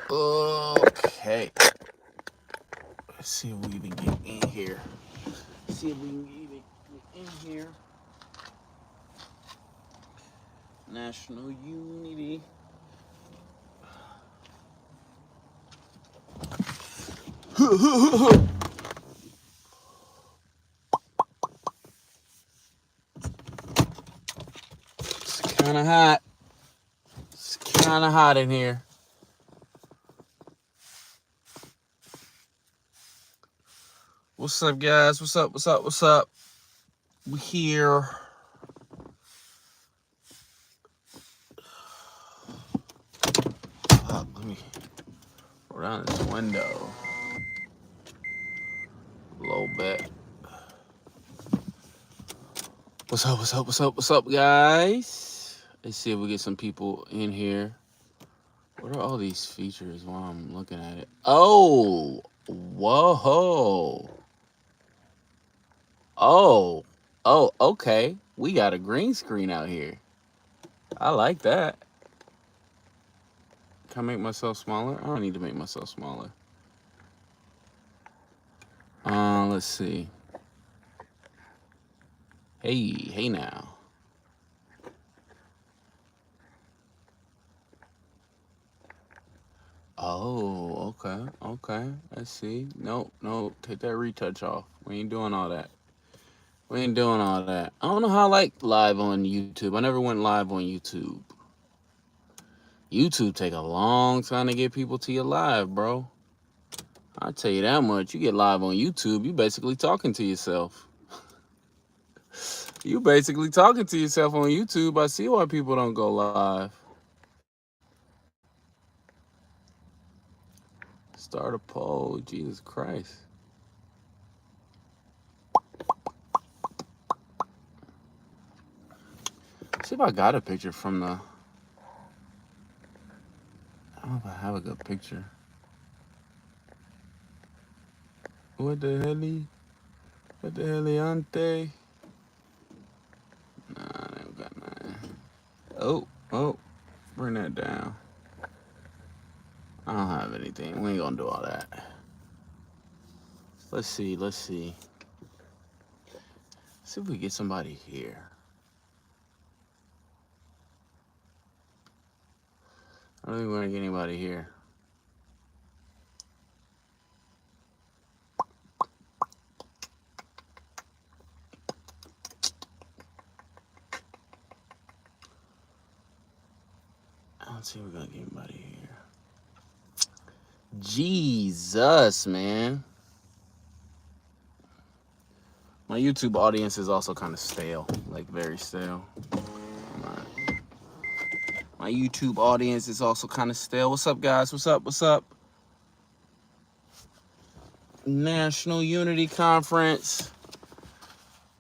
Okay. Let's see if we even get in here. See if we can even get in here. National Unity. It's kind of hot. It's kind of hot in here. What's up, guys? What's up? What's up? What's up? We here. Let me roll down this window a little bit. What's up? What's up? What's up? What's up, guys? Let's see if we get some people in here. What are all these features while I'm looking at it? Oh, whoa. Oh, okay. We got a green screen out here. I like that. Can I make myself smaller? I don't need to make myself smaller. Let's see. Hey now. Oh, okay. Let's see. No, take that retouch off. We ain't doing all that. We ain't doing all that. I don't know how I like live on YouTube. I never went live on YouTube. YouTube take a long time to get people to your live, bro. I'll tell you that much. You get live on YouTube, you basically talking to yourself. You basically talking to yourself on YouTube. I see why people don't go live. Start a poll. Jesus Christ. See if I got a picture from the... I don't know if I have a good picture. What the hell? What the heliante? Nah, I don't got nothing. Oh, bring that down. I don't have anything. We ain't gonna do all that. Let's see. See if we get somebody here. I don't think we're gonna get anybody here. I don't see if we're gonna get anybody here. Jesus, man. My YouTube audience is also kind of stale, like very stale. My YouTube audience is also kind of stale. What's up, guys? What's up? National Unity Conference.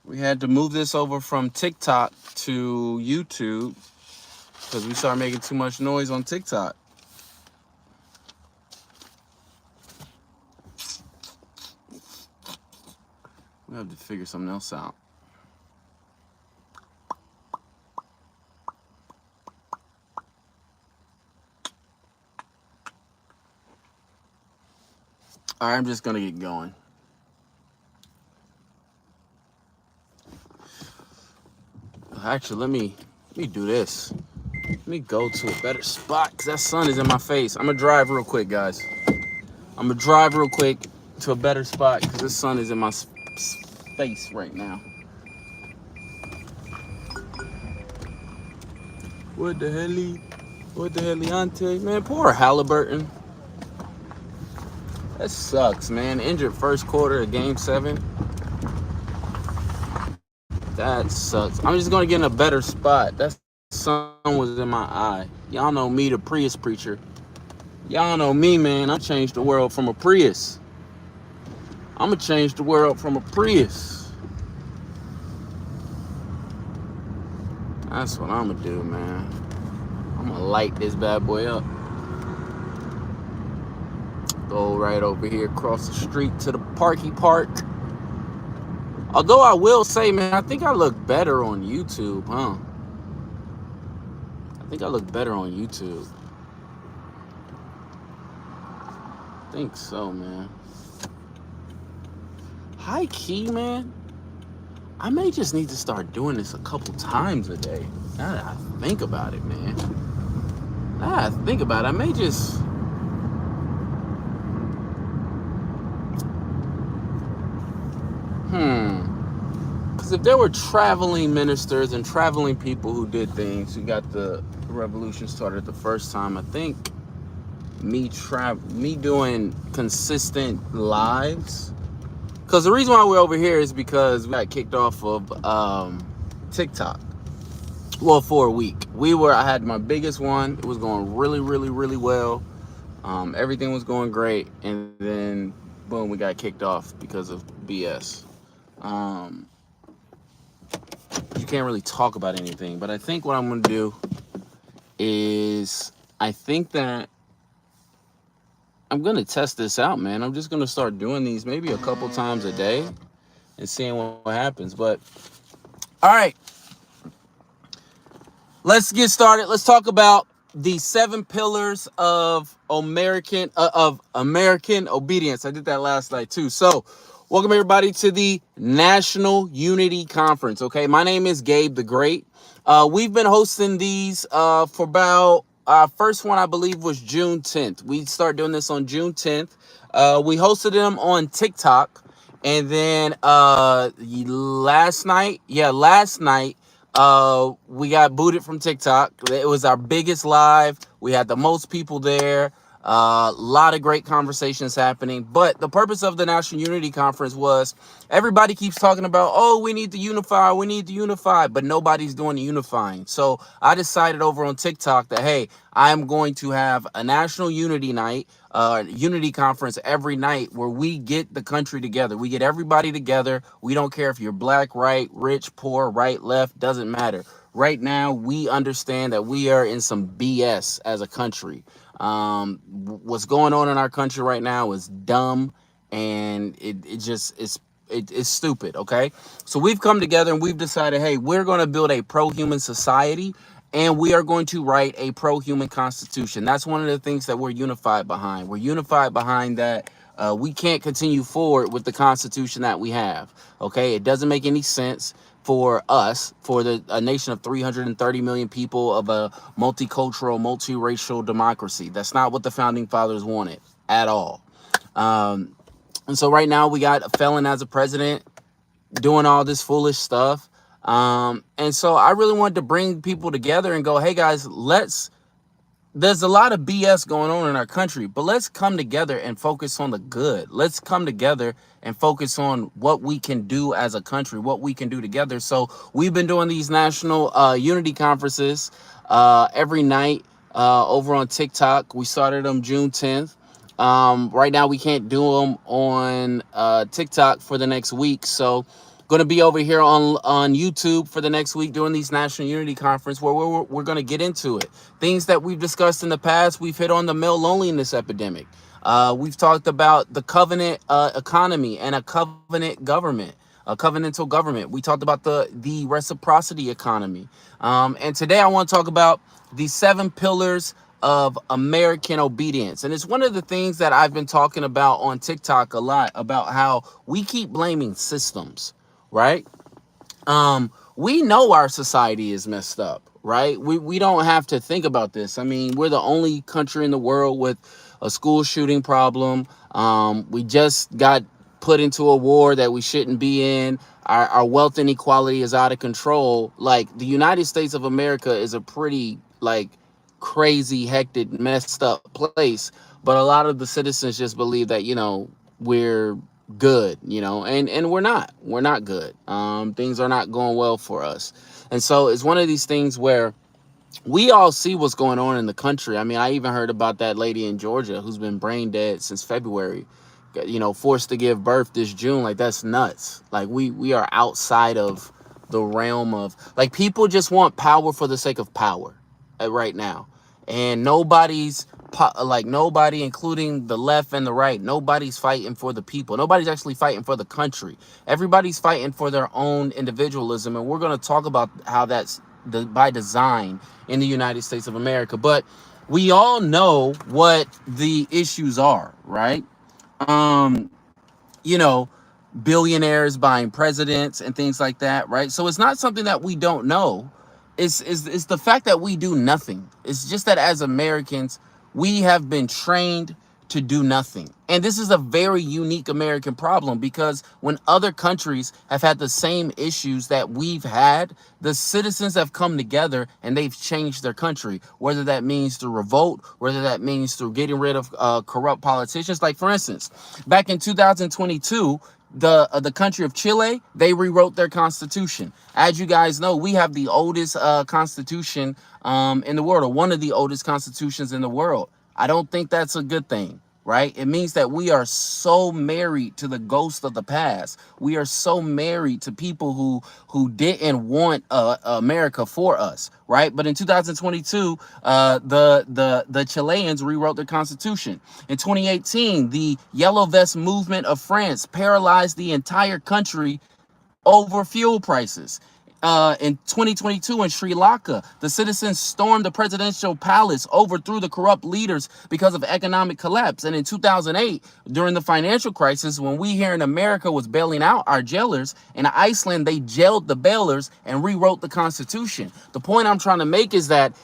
We had to move this over from TikTok to YouTube because we started making too much noise on TikTok. We have to figure something else out. All right, I'm just gonna get going. Actually, let me do this. Let me go to a better spot because that sun is in my face. I'm gonna drive real quick, guys. I'm gonna drive real quick to a better spot because the sun is in my face right now. What the heliante? Man, poor Halliburton. That sucks, man. Injured first quarter of Game 7. That sucks. I'm just gonna get in a better spot. That sun was in my eye. Y'all know me, the Prius preacher. Y'all know me, man. I changed the world from a Prius. I'm gonna change the world from a Prius. That's what I'm gonna do, man. I'm gonna light this bad boy up. Go right over here across the street to the Parky Park. Although I will say, man, I think I look better on YouTube, huh? I think I look better on YouTube. think so, man. High key, man. I may just need to start doing this a couple times a day. Now that I think about it, man. Now that I think about it, I may just. Because if there were traveling ministers and traveling people who did things, who got the revolution started the first time, I think me doing consistent lives. Because the reason why we're over here is because we got kicked off of TikTok. Well, for a week. I had my biggest one. It was going really, really, really well. Everything was going great. And then, boom, we got kicked off because of BS. You can't really talk about anything. But I think what I'm going to do is, I think that I'm going to test this out, man. I'm just going to start doing these maybe a couple times a day and seeing what happens. But, all right. Let's get started. Let's talk about the 7 pillars of American obedience. I did that last night too. So, welcome everybody to the National Unity Conference. Okay, my name is Gabe the Great. We've been hosting these for about first one I believe was June 10th. We started doing this on June 10th. We hosted them on TikTok, and then last night. We got booted from TikTok. It was our biggest live. We had the most people there. A lot of great conversations happening. But the purpose of the National Unity Conference was everybody keeps talking about, oh, we need to unify, but nobody's doing the unifying. So I decided over on TikTok that, hey, I'm going to have a National Unity night, Unity Conference every night where we get the country together. We get everybody together. We don't care if you're black, right, rich, poor, right, left, doesn't matter. Right now, we understand that we are in some BS as a country. What's going on in our country right now is dumb, and it's stupid. Okay, so we've come together and we've decided, hey, we're going to build a pro-human society, and we are going to write a pro-human constitution. That's one of the things that we're unified behind. We're unified behind that. We can't continue forward with the constitution that we have. Okay, it doesn't make any sense for us, for a nation of 330 million people, of a multicultural, multiracial democracy. That's not what the founding fathers wanted at all. And so right now we got a felon as a president doing all this foolish stuff. And so I really wanted to bring people together and go, hey guys, there's a lot of BS going on in our country, but let's come together and focus on the good. Let's come together and focus on what we can do as a country, what we can do together. So we've been doing these national unity conferences every night over on TikTok. We started them June 10th. Right now we can't do them on TikTok for the next week. So going to be over here on YouTube for the next week doing these National Unity Conference where we're going to get into it. Things that we've discussed in the past. We've hit on the male loneliness epidemic. We've talked about the covenant economy and a covenant government, a covenantal government. We talked about the reciprocity economy. And today I want to talk about the 7 pillars of American obedience. And it's one of the things that I've been talking about on TikTok a lot, about how we keep blaming systems. Right? We know our society is messed up, right? We don't have to think about this. I mean, we're the only country in the world with a school shooting problem. We just got put into a war that we shouldn't be in. Our wealth inequality is out of control. Like, the United States of America is a pretty, like, crazy, hectic, messed up place. But a lot of the citizens just believe that, we're good, and we're not good. Things are not going well for us. And so it's one of these things where we all see what's going on in the country. I mean, I even heard about that lady in Georgia who's been brain dead since February, forced to give birth this June. Like, that's nuts. Like, we are outside of the realm of, like, people just want power for the sake of power right now. And nobody, including the left and the right, nobody's fighting for the people. Nobody's actually fighting for the country. Everybody's fighting for their own individualism. And we're going to talk about how that's by design in the United States of America. But we all know what the issues are, right? um, you know, billionaires buying presidents and things like that, right? So it's not something that we don't know. It's the fact that we do nothing. It's just that as Americans, we have been trained to do nothing. And this is a very unique American problem, because when other countries have had the same issues that we've had, the citizens have come together and they've changed their country, whether that means through revolt, whether that means through getting rid of corrupt politicians. Like, for instance, back in 2022, the country of Chile, they rewrote their constitution. As you guys know, we have the oldest constitution in the world, or one of the oldest constitutions in the world. I don't think that's a good thing, right? It means that we are so married to the ghost of the past. We are so married to people who didn't want America for us, right? But in 2022, the Chileans rewrote their constitution. In 2018, the Yellow Vest movement of France paralyzed the entire country over fuel prices. In 2022 in Sri Lanka, the citizens stormed the presidential palace, overthrew the corrupt leaders because of economic collapse. And in 2008, during the financial crisis, when we here in America was bailing out our jailers, in Iceland, they jailed the bailers and rewrote the Constitution. The point I'm trying to make is that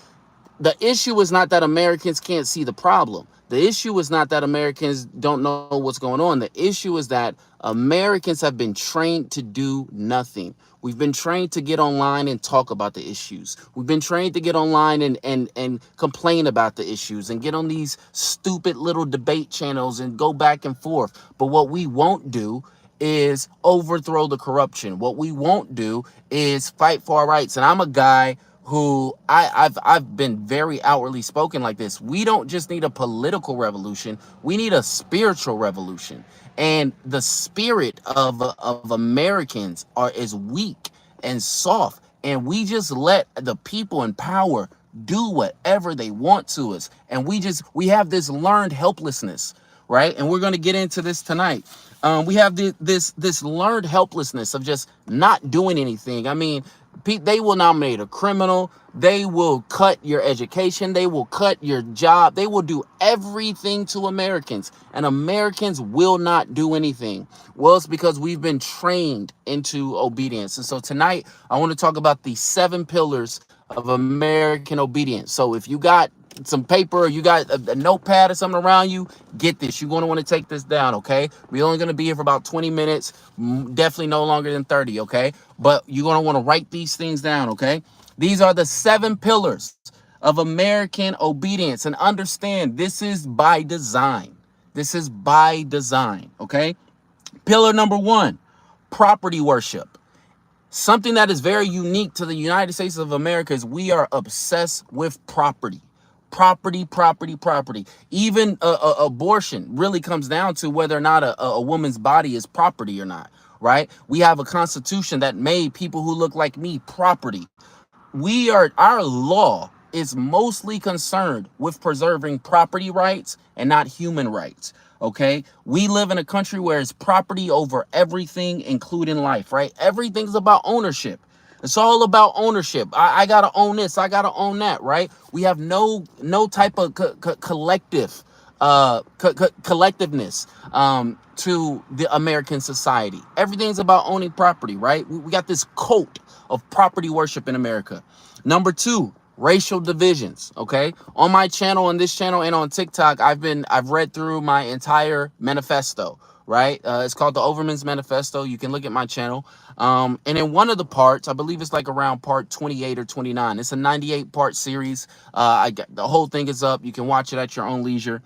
the issue is not that Americans can't see the problem. The issue is not that Americans don't know what's going on. The issue is that Americans have been trained to do nothing. We've been trained to get online and talk about the issues. We've been trained to get online and complain about the issues and get on these stupid little debate channels and go back and forth. But what we won't do is overthrow the corruption. What we won't do is fight for our rights. And I'm a guy who I've been very outwardly spoken like this. We don't just need a political revolution. We need a spiritual revolution. And the spirit of Americans is weak and soft. And we just let the people in power do whatever they want to us. And we have this learned helplessness, right? And we're going to get into this tonight. We have this learned helplessness of just not doing anything. I mean, they will nominate a criminal. They will cut your education. They will cut your job. They will do everything to Americans, and Americans will not do anything. Well, it's because we've been trained into obedience. And so tonight, I want to talk about the 7 pillars of American obedience. So if you got some paper or you got a notepad or something around you, get this. You're going to want to take this down, okay? We're only going to be here for about 20 minutes, definitely no longer than 30, okay? But you're going to want to write these things down, okay? These are the 7 pillars of American obedience. And understand, this is by design. This is by design, okay? Pillar number 1, property worship. Something that is very unique to the United States of America is we are obsessed with property. Property, property, property. Even abortion really comes down to whether or not a woman's body is property or not, right? We have a constitution that made people who look like me property. Our law is mostly concerned with preserving property rights and not human rights. Okay, we live in a country where it's property over everything, including life, right? Everything's about ownership. It's all about ownership. I gotta own this. I gotta own that, right? We have no type of collectiveness to the American society. Everything's about owning property, right? We got this cult of property worship in America. Number 2, racial divisions. Okay, on my channel, on this channel, and on TikTok, I've read through my entire manifesto, right? It's called the Overman's Manifesto. You can look at my channel, and in one of the parts, I believe it's like around part 28 or 29, it's a 98-part series. The whole thing is up. You can watch it at your own leisure.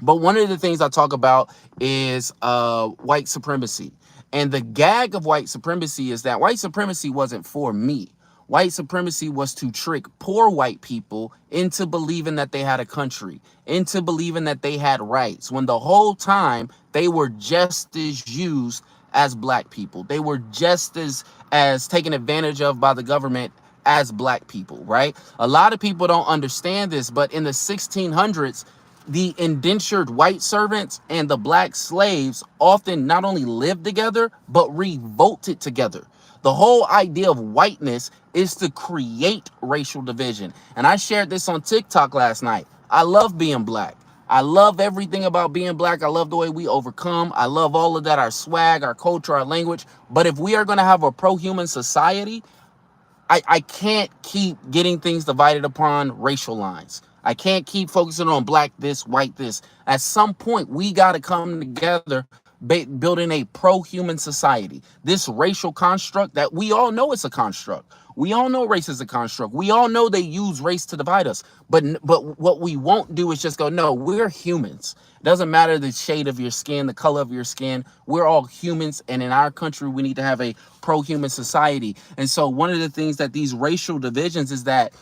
But one of the things I talk about is white supremacy. And the gag of white supremacy is that white supremacy wasn't for me. White supremacy was to trick poor white people into believing that they had a country, into believing that they had rights, when the whole time they were just as used as black people. They were just as taken advantage of by the government as black people, right? A lot of people don't understand this, but in the 1600s, the indentured white servants and the black slaves often not only lived together, but revolted together. The whole idea of whiteness is to create racial division. And I shared this on TikTok last night. I love being black. I love everything about being black. I love the way we overcome. I love all of that, our swag, our culture, our language. But if we are going to have a pro-human society, I can't keep getting things divided upon racial lines. I can't keep focusing on black this, white this. At some point, we got to come together building a pro-human society. This racial construct that we all know it's a construct. We all know race is a construct. We all know they use race to divide us. But what we won't do is just go, no, we're humans. It doesn't matter the shade of your skin, the color of your skin. We're all humans. And in our country, we need to have a pro-human society. And so one of the things that these racial divisions is that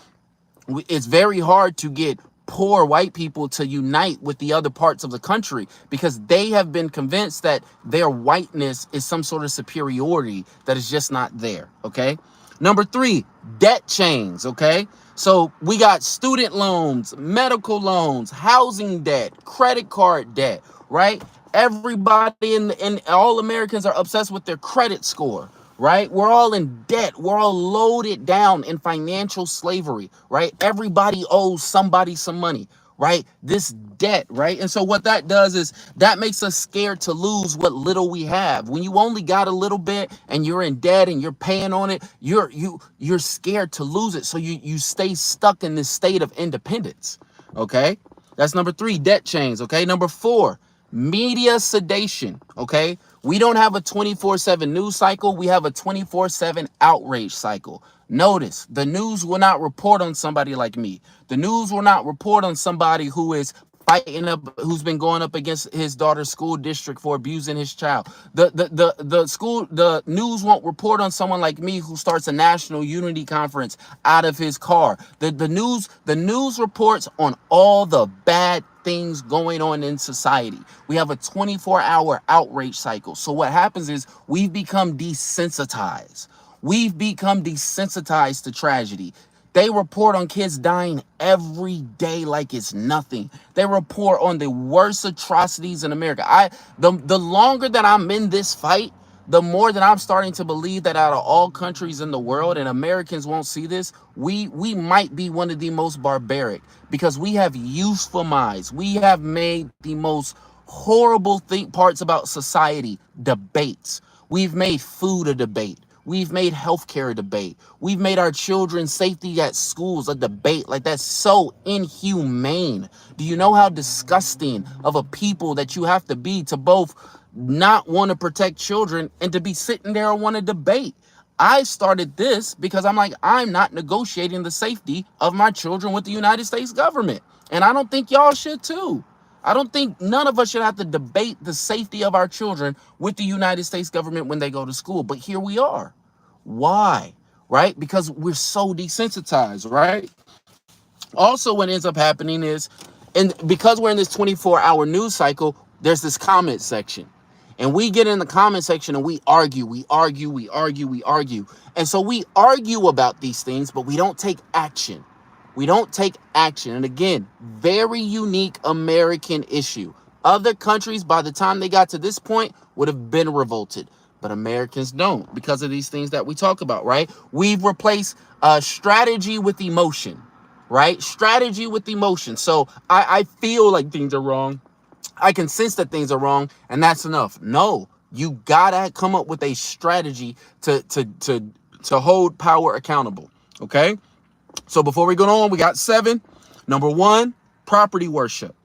it's very hard to get poor white people to unite with the other parts of the country because they have been convinced that their whiteness is some sort of superiority that is just not there. Okay. Number 3, debt chains. Okay. So we got student loans, medical loans, housing debt, credit card debt, right? Everybody in all Americans are obsessed with their credit score, right? We're all in debt. We're all loaded down in financial slavery, right? Everybody owes somebody some money, right? This debt, right? And so what that does is that makes us scared to lose what little we have. When you only got a little bit and you're in debt and you're paying on it, you're scared to lose it. So you stay stuck in this state of independence. Okay? That's number 3, debt chains. Okay? Number 4, media sedation. Okay? We don't have a 24/7 news cycle. We have a 24/7 outrage cycle. Notice the news will not report on somebody like me. The news will not report on somebody who is fighting up, who's been going up against his daughter's school district for abusing his child. The news won't report on someone like me who starts a national unity conference out of his car. The news reports on all the bad things going on in society. We have a 24-hour outrage cycle. So what happens is we've become desensitized. We've become desensitized to tragedy. They report on kids dying every day like it's nothing. They report on the worst atrocities in America. The longer that I'm in this fight, the more that I'm starting to believe that out of all countries in the world, and Americans won't see this, we might be one of the most barbaric because we have useful minds. We have made the most horrible parts about society debates. We've made food a debate. We've made healthcare a debate. We've made our children's safety at schools a debate. Like, that's so inhumane. Do you know how disgusting of a people that you have to be to both not want to protect children and to be sitting there and want to debate? I started this because I'm like, I'm not negotiating the safety of my children with the United States government. And I don't think y'all should too. I don't think none of us should have to debate the safety of our children with the United States government when they go to school. But here we are. Why? Right? Because we're so desensitized, right? Also, what ends up happening is, and because we're in this 24-hour news cycle, there's this comment section. And we get in the comment section and we argue. And so we argue about these things, but we don't take action. We don't take action. And again, very unique American issue. Other countries, by the time they got to this point, would have been revolted. But Americans don't because of these things that we talk about, right? We've replaced strategy with emotion, right? Strategy with emotion. So I feel like things are wrong. I can sense that things are wrong, and that's enough. No, you gotta come up with a strategy to hold power accountable, okay? So before we go on, we got 7. Number 1, property worship.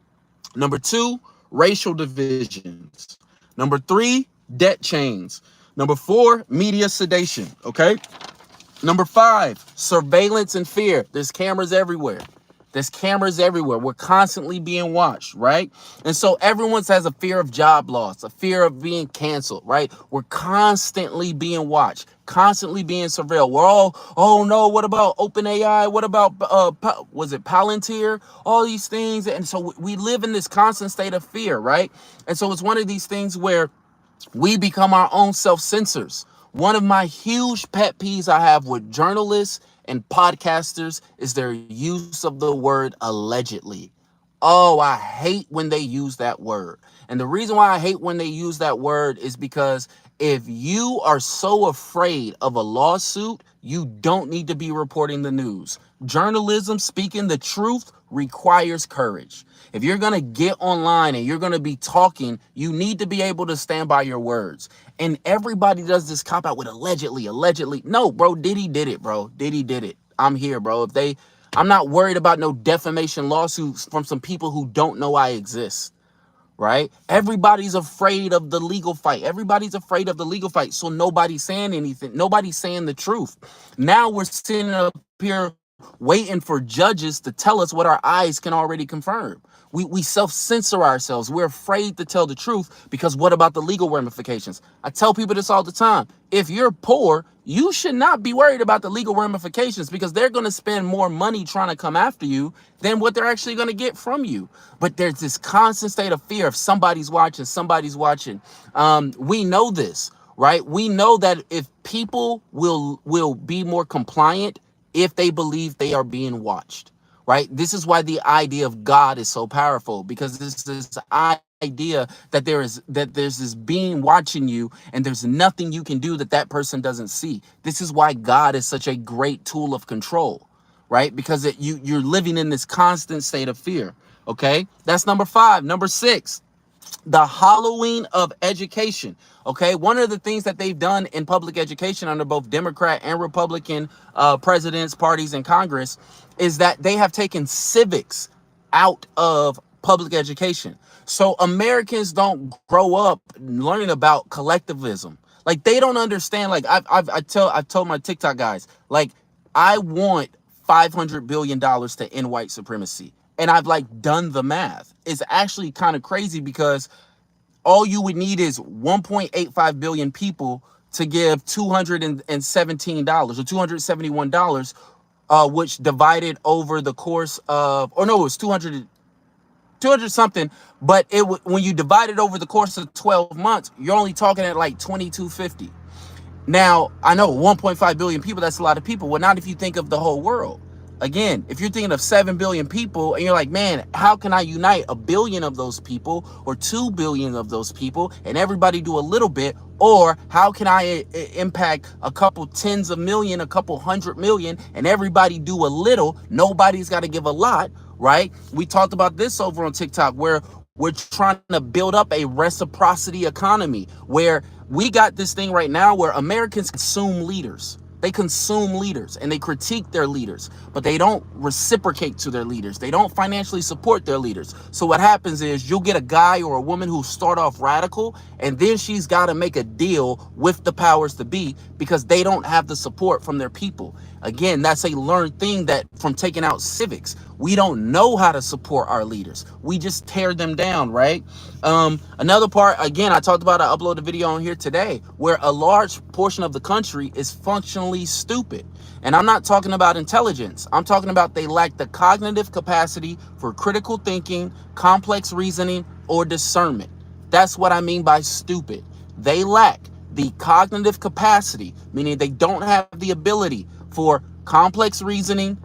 Number 2, racial divisions. Number 3, debt chains. Number 4, media sedation. Okay. Number 5, surveillance and fear. There's cameras everywhere. There's cameras everywhere. We're constantly being watched, right? And so everyone has a fear of job loss, a fear of being canceled, right? We're constantly being watched, constantly being surveilled. We're all, oh no, what about OpenAI? What about, was it Palantir? All these things. And so we live in this constant state of fear, right? And so it's one of these things where we become our own self-censors. One of my huge pet peeves I have with journalists and podcasters is their use of the word allegedly. Oh, I hate when they use that word. And the reason why I hate when they use that word is because if you are so afraid of a lawsuit, you don't need to be reporting the news. Journalism, speaking the truth, requires courage. If you're going to get online and you're going to be talking, you need to be able to stand by your words. And everybody does this cop out with allegedly. No, bro, Diddy did it, bro. Diddy did it. I'm here, bro. I'm not worried about no defamation lawsuits from some people who don't know I exist. Right? Everybody's afraid of the legal fight. Everybody's afraid of the legal fight. So nobody's saying anything. Nobody's saying the truth. Now we're sitting up here waiting for judges to tell us what our eyes can already confirm. We self-censor ourselves. We're afraid to tell the truth because what about the legal ramifications? I tell people this all the time. If you're poor, you should not be worried about the legal ramifications because they're going to spend more money trying to come after you than what they're actually going to get from you. But there's this constant state of fear of somebody's watching, somebody's watching. We know this, right? We know that if people will be more compliant if they believe they are being watched. Right? This is why the idea of God is so powerful, because this idea that there's this being watching you and there's nothing you can do that person doesn't see. This is why God is such a great tool of control, right? Because you're living in this constant state of fear. Okay, that's number 5. Number 6, the hollowing of education. Okay, one of the things that they've done in public education under both Democrat and Republican presidents, parties in Congress is that they have taken civics out of public education. So Americans don't grow up learning about collectivism. Like they don't understand. Like I've told my TikTok guys, like I want $500 billion to end white supremacy. And I've like done the math. It's actually kind of crazy because all you would need is 1.85 billion people to give $217 or $271, which divided over the course of, or no, it was 200 something, but when you divide it over the course of 12 months, you're only talking at like 2250. Now, I know 1.5 billion people, that's a lot of people. Well, not if you think of the whole world. Again, if you're thinking of 7 billion people and you're like, man, how can I unite 1 billion of those people or 2 billion of those people and everybody do a little bit? Or how can I impact a couple tens of million, a couple 100 million and everybody do a little? Nobody's got to give a lot, right? We talked about this over on TikTok where we're trying to build up a reciprocity economy where we got this thing right now where Americans consume leaders. They consume leaders and they critique their leaders, but they don't reciprocate to their leaders. They don't financially support their leaders. So what happens is you'll get a guy or a woman who start off radical and then she's got to make a deal with the powers to be because they don't have the support from their people. Again, that's a learned thing that from taking out civics, we don't know how to support our leaders. We just tear them down, right? Another part, again, I uploaded a video on here today where a large portion of the country is functionally stupid. And I'm not talking about intelligence. I'm talking about they lack the cognitive capacity for critical thinking, complex reasoning, or discernment. That's what I mean by stupid. They lack the cognitive capacity, meaning they don't have the ability for complex reasoning,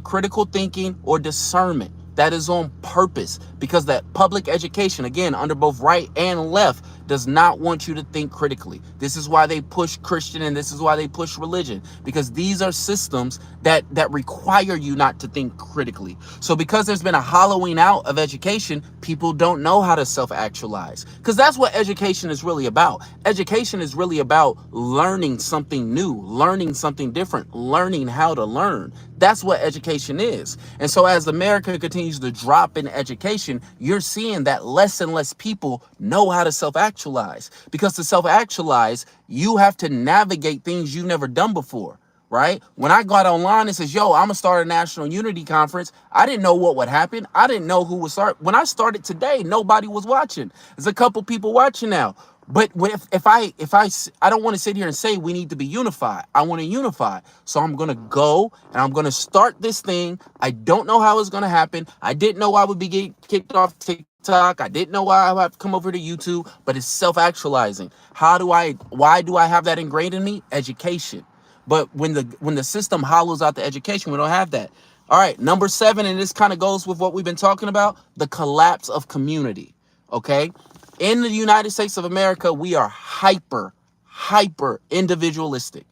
critical thinking, or discernment. That is on purpose because that public education, again, under both right and left, does not want you to think critically. This is why they push Christian and this is why they push religion, because these are systems that require you not to think critically. So because there's been a hollowing out of education, people don't know how to self-actualize, because that's what education is really about. Education is really about learning something new, learning something different, learning how to learn. That's what education is. And so as America continues to drop in education, you're seeing that less and less people know how to self-actualize. Because to self-actualize, you have to navigate things you've never done before, right? When I got online and says, yo, I'm gonna start a national unity conference, I didn't know what would happen. I didn't know who would start. When I started today, nobody was watching. There's a couple people watching now. But if I don't want to sit here and say we need to be unified. I want to unify. So I'm going to go and I'm going to start this thing. I don't know how it's going to happen. I didn't know I would be getting kicked off TikTok. I didn't know why I would have to come over to YouTube, but it's self-actualizing. Why do I have that ingrained in me? Education. But when the system hollows out the education, we don't have that. All right, number 7, and this kind of goes with what we've been talking about, the collapse of community. Okay? In the United States of America, we are hyper individualistic.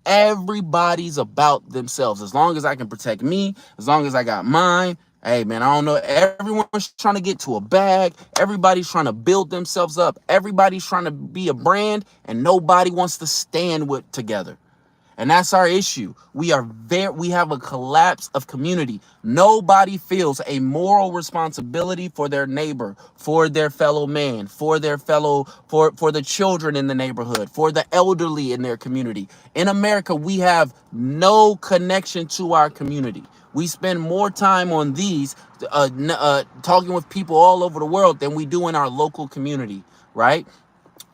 Everybody's about themselves. As long as I can protect me, as long as I got mine, Hey man, I don't know. Everyone's trying to get to a bag. Everybody's trying to build themselves up. Everybody's trying to be a brand, and nobody wants to stand with together. And that's our issue. We have a collapse of community. Nobody feels a moral responsibility for their neighbor, for their fellow man, for the children in the neighborhood, for the elderly in their community. In America, we have no connection to our community. We spend more time on these talking with people all over the world than we do in our local community, right?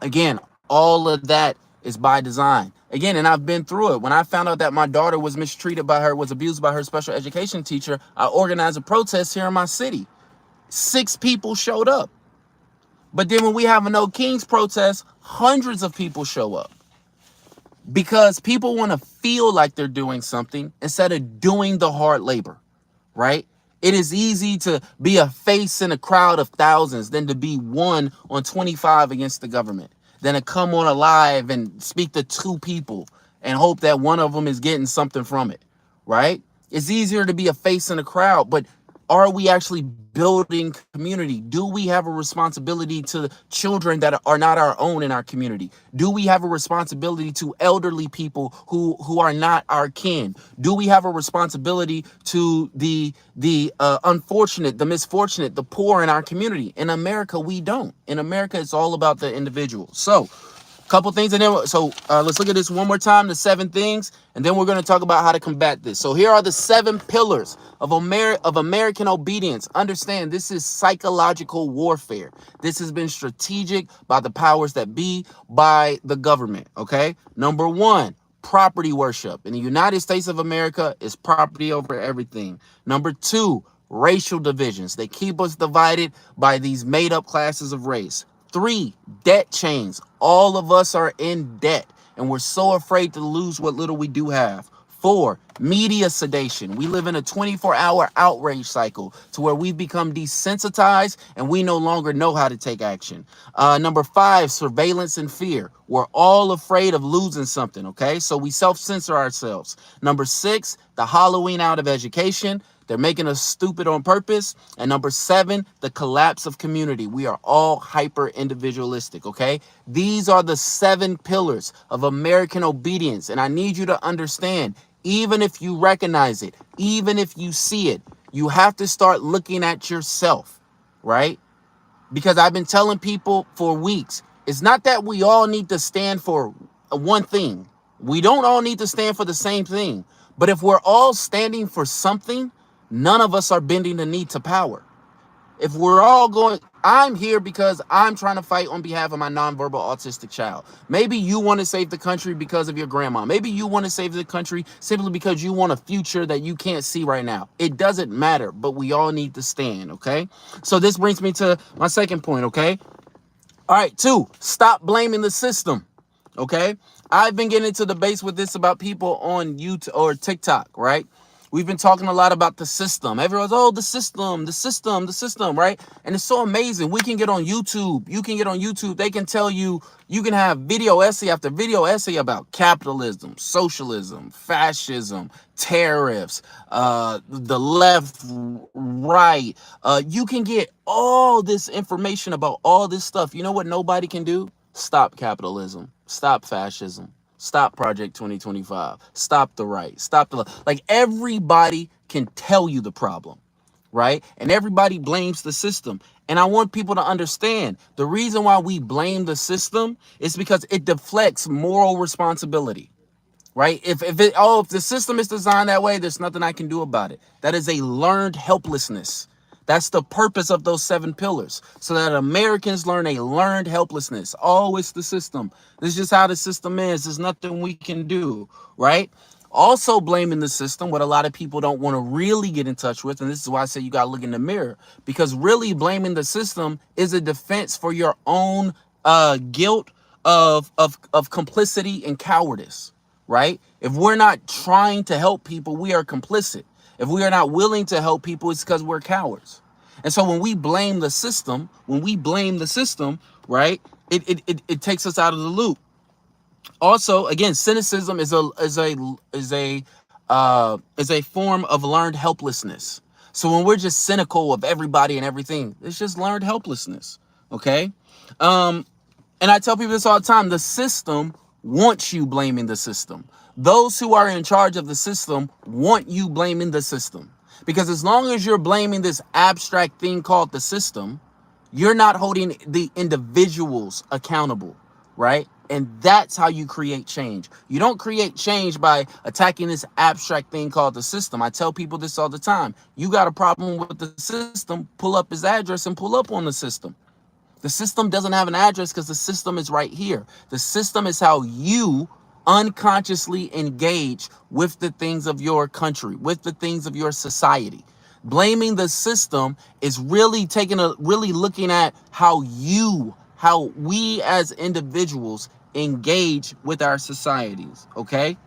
Again, all of that is by design. Again, and I've been through it. When I found out that my daughter was mistreated was abused by her special education teacher, I organized a protest here in my city. 6 people showed up. But then when we have a No Kings protest, hundreds of people show up. Because people want to feel like they're doing something instead of doing the hard labor, right? It is easy to be a face in a crowd of thousands than to be one on 25 against the government, than to come on a live and speak to 2 people and hope that one of them is getting something from it, right? It's easier to be a face in a crowd, but are we actually building community? Do we have a responsibility to children that are not our own in our community? Do we have a responsibility to elderly people who are not our kin? Do we have a responsibility to the unfortunate, the misfortunate, the poor in our community? In America, we don't. In America, it's all about the individual. So couple things in there. So let's look at this one more time, the 7 things, and then we're going to talk about how to combat this. So here are the 7 pillars of American obedience. Understand, this is psychological warfare. This has been strategic by the powers that be, by the government, okay? Number 1, property worship. In the United States of America, is property over everything. Number 2, racial divisions. They keep us divided by these made-up classes of race. 3, debt chains. All of us are in debt, and we're so afraid to lose what little we do have. 4, media sedation. We live in a 24-hour outrage cycle to where we've become desensitized and we no longer know how to take action. Number 5, surveillance and fear. We're all afraid of losing something, okay? So we self-censor ourselves. Number 6, the hollowing out of education. They're making us stupid on purpose. And number 7, the collapse of community. We are all hyper individualistic, okay? These are the 7 pillars of American obedience. And I need you to understand, even if you recognize it, even if you see it, you have to start looking at yourself, right? Because I've been telling people for weeks, it's not that we all need to stand for one thing. We don't all need to stand for the same thing. But if we're all standing for something, none of us are bending the knee to power. If we're all going, I'm here because I'm trying to fight on behalf of my nonverbal autistic child. Maybe you want to save the country because of your grandma. Maybe you want to save the country simply because you want a future that you can't see right now. It doesn't matter, but we all need to stand, okay? So this brings me to my second point, okay? All right, 2, stop blaming the system, okay? I've been getting into debates with this about people on YouTube or TikTok, right? We've been talking a lot about the system. Everyone's, oh, the system, right? And it's so amazing. We can get on YouTube. You can get on YouTube. They can tell you, you can have video essay after video essay about capitalism, socialism, fascism, tariffs, the left, right. You can get all this information about all this stuff. You know what nobody can do? Stop capitalism. Stop fascism. Stop Project 2025. Stop the right. Stop the left. Like, everybody can tell you the problem, right? And everybody blames the system. And I want people to understand the reason why we blame the system is because it deflects moral responsibility, right? If the system is designed that way, there's nothing I can do about it. That is a learned helplessness. That's the purpose of those 7 pillars, so that Americans learn a learned helplessness. Oh, it's the system. This is just how the system is. There's nothing we can do, right? Also blaming the system, what a lot of people don't want to really get in touch with, and this is why I say you got to look in the mirror, because really blaming the system is a defense for your own guilt of complicity and cowardice, right? If we're not trying to help people, we are complicit. If we are not willing to help people, it's because we're cowards. And so when we blame the system, right, it takes us out of the loop. Also, again, cynicism is a form of learned helplessness. So when we're just cynical of everybody and everything, it's just learned helplessness. Okay. And I tell people this all the time. The system wants you blaming the system. Those who are in charge of the system want you blaming the system. Because as long as you're blaming this abstract thing called the system, you're not holding the individuals accountable, right? And that's how you create change. You don't create change by attacking this abstract thing called the system. I tell people this all the time. You got a problem with the system, pull up his address and pull up on the system. The system doesn't have an address because the system is right here. The system is how you unconsciously engage with the things of your country, with the things of your society. Blaming the system is really really looking at how we as individuals engage with our societies, okay?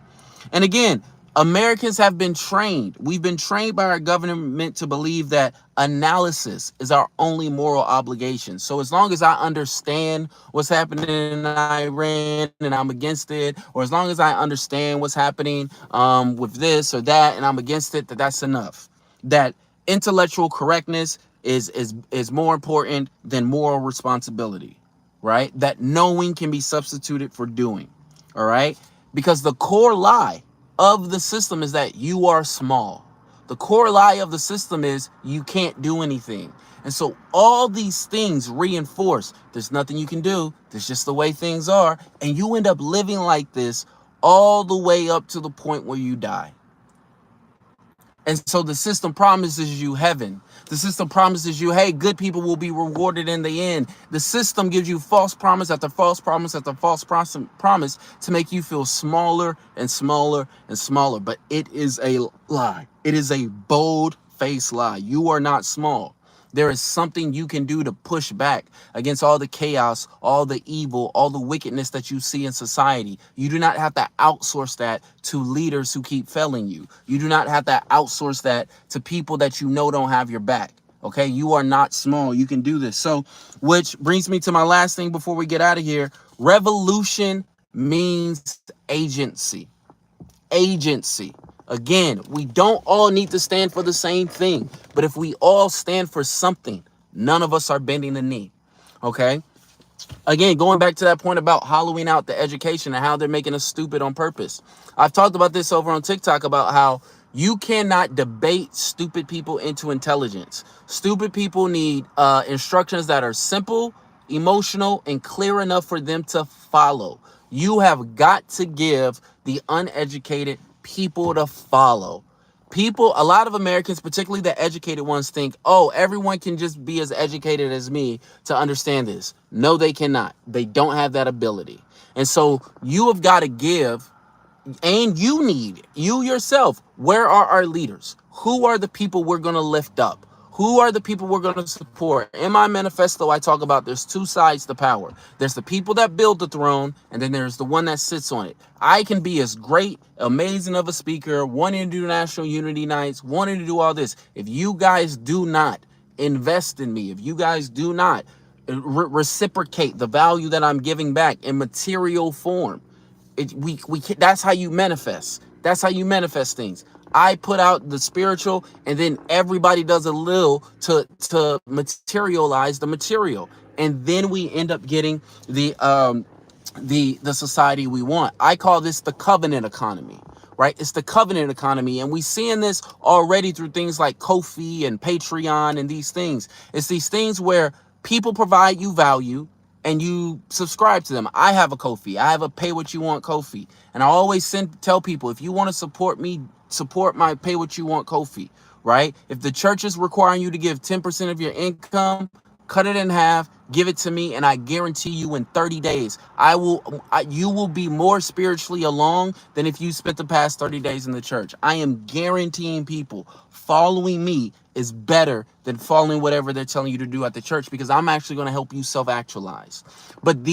And again, Americans have been trained. We've been trained by our government to believe that analysis is our only moral obligation. So as long as I understand what's happening in Iran and I'm against it, or as long as I understand what's happening with this or that and I'm against it, that's enough. That intellectual correctness is more important than moral responsibility, right? That knowing can be substituted for doing, all right? Because the core lie of the system is that you are small. The core lie of the system is you can't do anything. And so all these things reinforce there's nothing you can do. There's just the way things are. And you end up living like this all the way up to the point where you die. And so the system promises you heaven. The system promises you, hey, good people will be rewarded in the end. The system gives you false promise after false promise after false promise to make you feel smaller and smaller and smaller. But it is a lie. It is a bold-faced lie. You are not small. There is something you can do to push back against all the chaos, all the evil, all the wickedness that you see in society. You do not have to outsource that to leaders who keep failing you. You do not have to outsource that to people that you know don't have your back. Okay, you are not small. You can do this. So, which brings me to my last thing before we get out of here. Revolution means agency. Agency. Again, we don't all need to stand for the same thing, but if we all stand for something, none of us are bending the knee, okay? Again, going back to that point about hollowing out the education and how they're making us stupid on purpose. I've talked about this over on TikTok about how you cannot debate stupid people into intelligence. Stupid people need instructions that are simple, emotional, and clear enough for them to follow. You have got to give the uneducated people to follow. People, a lot of Americans, particularly the educated ones, think, oh, everyone can just be as educated as me to understand this. No, they cannot. They don't have that ability. And so you have got to give, and you yourself, where are our leaders? Who are the people we're going to lift up? Who are the people we're going to support? In my manifesto, I talk about there's two sides to power. There's the people that build the throne, and then there's the one that sits on it. I can be as great, amazing of a speaker, wanting to do national unity nights, wanting to do all this. If you guys do not invest in me, if you guys do not reciprocate the value that I'm giving back in material form, that's how you manifest. That's how you manifest things. I put out the spiritual, and then everybody does a little to materialize the material, and then we end up getting the society we want. I call this the covenant economy, right? It's the covenant economy, and we seeing this already through things like Ko-fi and Patreon and these things. It's these things where people provide you value and you subscribe to them. I have a Ko-fi. I have a pay what you want Ko-fi, and I always tell people, if you want to support me, support my pay what you want Ko-fi, right? If the church is requiring you to give 10% of your income, cut it in half, give it to me, and I guarantee you in 30 days, you will be more spiritually along than if you spent the past 30 days in the church. I am guaranteeing people following me is better than following whatever they're telling you to do at the church, because I'm actually going to help you self-actualize. But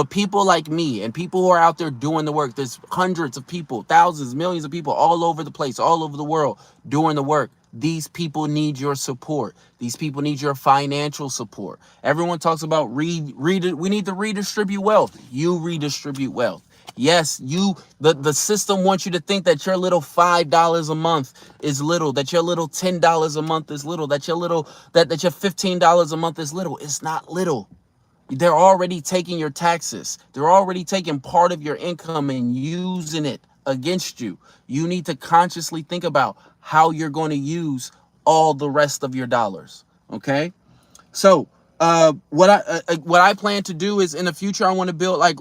people like me and people who are out there doing the work, there's hundreds of people, thousands, millions of people all over the place, all over the world doing the work. These people need your support. These people need your financial support. Everyone talks about we need to redistribute wealth. You redistribute wealth. Yes, the system wants you to think that your little $5 a month is little, that your little $10 a month is little, that your $15 a month is little. It's not little. They're already taking your taxes. They're already taking part of your income and using it against you. You need to consciously think about how you're going to use all the rest of your dollars. Okay? So, what I plan to do is in the future I want to build like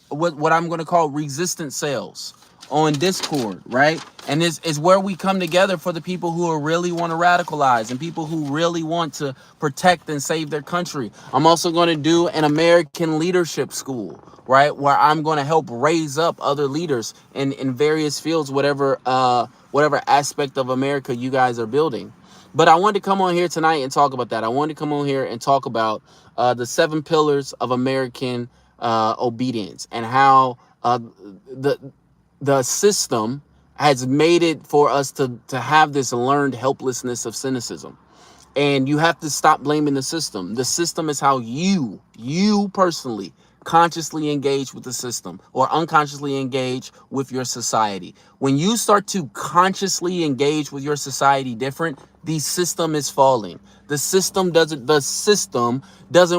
what I'm going to call resistance sales on Discord, right? And this is where we come together for the people who are really want to radicalize and people who really want to protect and save their country. I'm also going to do an American leadership school, right, where I'm going to help raise up other leaders in various fields, whatever aspect of America you guys are building. But I wanted to come on here tonight and talk about that. I wanted to come on here and talk about the 7 pillars of American obedience and how the system has made it for us to have this learned helplessness of cynicism. And you have to stop blaming the system. The system is how you personally consciously engage with the system or unconsciously engage with your society. When you start to consciously engage with your society different, the system is falling. The system doesn't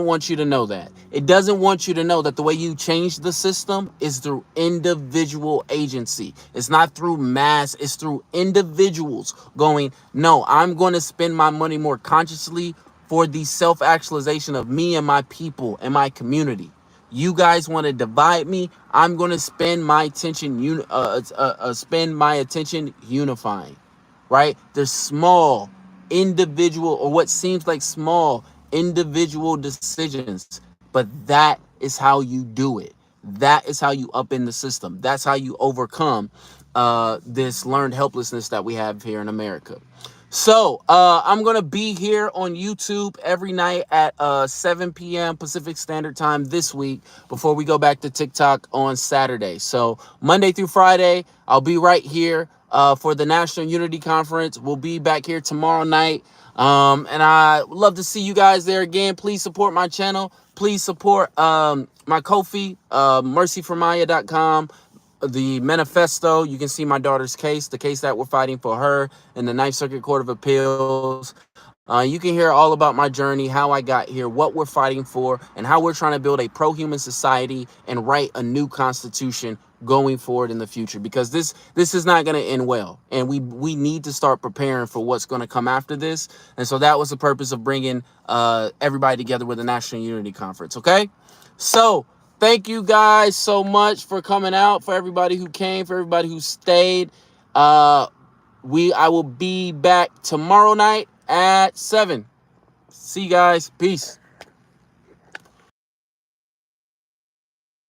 want you to know that. It doesn't want you to know that the way you change the system is through individual agency. It's not through mass, it's through individuals going, no, I'm going to spend my money more consciously for the self-actualization of me and my people and my community. You guys want to divide me? I'm going to spend my attention unifying, right? There's small individual, or what seems like small individual decisions, but that is how you do it. That is how you up in the system. That's how you overcome this learned helplessness that we have here in America. So I'm going to be here on YouTube every night at 7 p.m. Pacific Standard Time this week before we go back to TikTok on Saturday. So Monday through Friday, I'll be right here for the National Unity Conference. We'll be back here tomorrow night. And I would love to see you guys there again. Please support my channel. Please support my Ko-fi, mercyformaya.com. The manifesto. You can see my daughter's case, the case that we're fighting for her in the Ninth Circuit Court of Appeals. You can hear all about my journey, how I got here, what we're fighting for, and how we're trying to build a pro-human society and write a new constitution going forward in the future, because this is not going to end well, and we need to start preparing for what's going to come after this. And so that was the purpose of bringing everybody together with the National Unity Conference. Okay, so thank you guys so much for coming out, for everybody who came, for everybody who stayed. I will be back tomorrow night at 7. See you guys. Peace.